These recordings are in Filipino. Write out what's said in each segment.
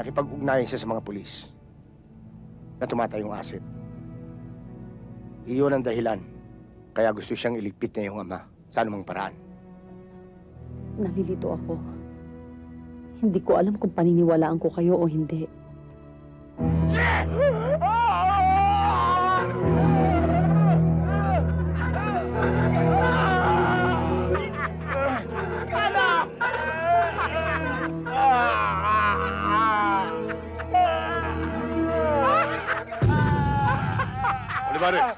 nakipag-ugnayan siya sa mga pulis na tumatay yung asset. Iyon ang dahilan kaya gusto siyang iligpit niya yung ama sa anumang paraan. Nalilito ako. Hindi ko alam kung paniniwalaan ko kayo o hindi. Olivares!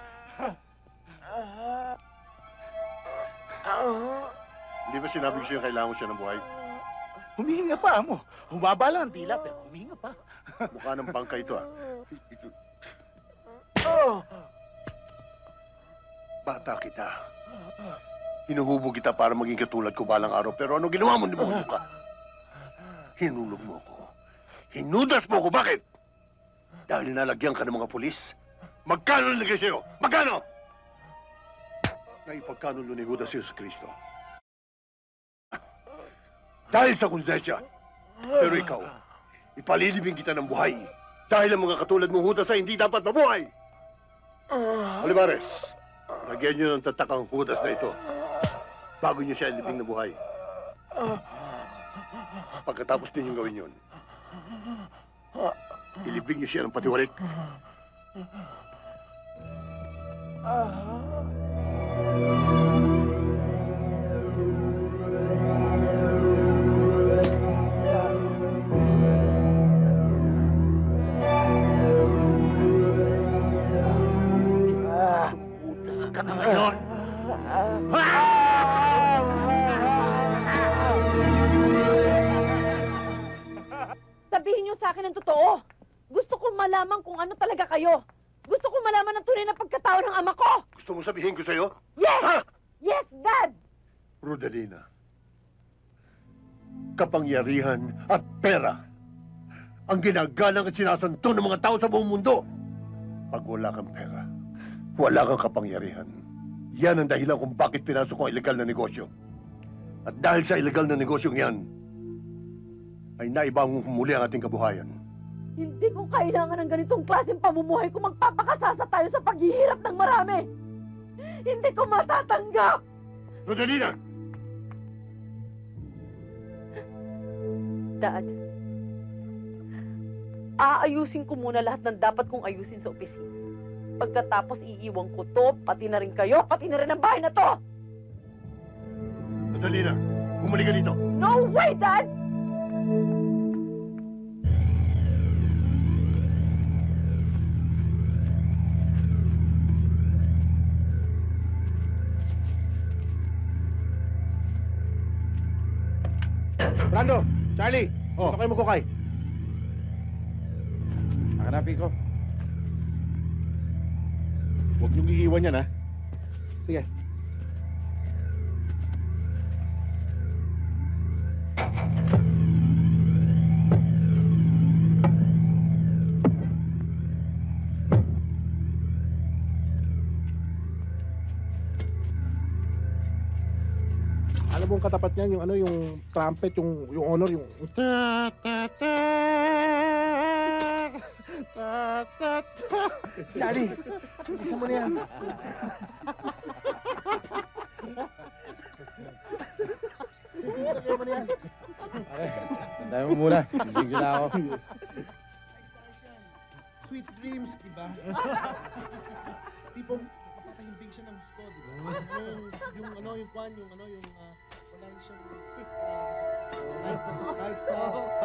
Hindi ba sinabi ko sa'yo kailangan ko siya ng buhay? Humihinga pa, amo. Humaba lang ang dila, pero humihinga pa. Mukha ng bangka ito, ah. Ito. Bata kita. Hinuhubog kita para maging katulad ko balang araw, pero ano ginawa mo? Demonyo ka. Hinulog mo ko. Hinudas mo ko. Bakit? Dahil nalagyan ka ng mga pulis. Magkano nalagay sa'yo? Magkano? Naipagkanulo ni Judas Jesu Cristo. Dahil sa konsensya. Pero ikaw, ipalilibing kita ng buhay. Dahil ang mga katulad mong Judas ay hindi dapat mabuhay. Olivares, lagyan niyo ng tatakang Judas na ito bago niyo siya ilibing na buhay. Pagkatapos ninyong gawin yun, ilibing niyo siya ng patiwarik. Butas ka na ngayon. Sabihin niyo sa akin ang totoo. Gusto kong malaman kung ano talaga kayo. Gusto kong malaman ang tunay na pagkatao ng ama ko. Gusto mo sabihin ko sa'yo? Yes! Ha? Yes, Dad! Rodalina, kapangyarihan at pera ang ginagalang at sinasanto ng mga tao sa buong mundo. Pag wala kang pera, wala kang kapangyarihan. Yan ang dahilan kung bakit pinasok ko ang ilegal na negosyo. At dahil sa ilegal na negosyong yan, ay naibang humuli ang ating kabuhayan. Hindi ko kailangan ng ganitong klaseng pamumuhay kung magpapakasasa tayo sa paghihirap ng marami. Hindi ko matatanggap! Rodalina! Dad, aayusin ko muna lahat ng dapat kong ayusin sa opisina. Pagkatapos iiwan ko to, pati na rin kayo, pati na rin ang bahay na to! Rodalina, bumalik ka dito. No way, Dad! Brando! Charlie! Ito kayo magkukay. Hanapin ko. Huwag niyong iiwan yan, ha? Sige. Alam mo ang katapat niyan, yung ano, yung trumpet, yung honor, yung ta ta ta ta ta ta. Charlie! Isa mo na yan. Lagay mo na yan. Tandaan mo muna. Bigla ako. Sweet dreams, di ba? Tipong papatahimbing siya ng gusto, di ba? Yung ano, yung kwan, yung ano, yung wala siyang kahit sa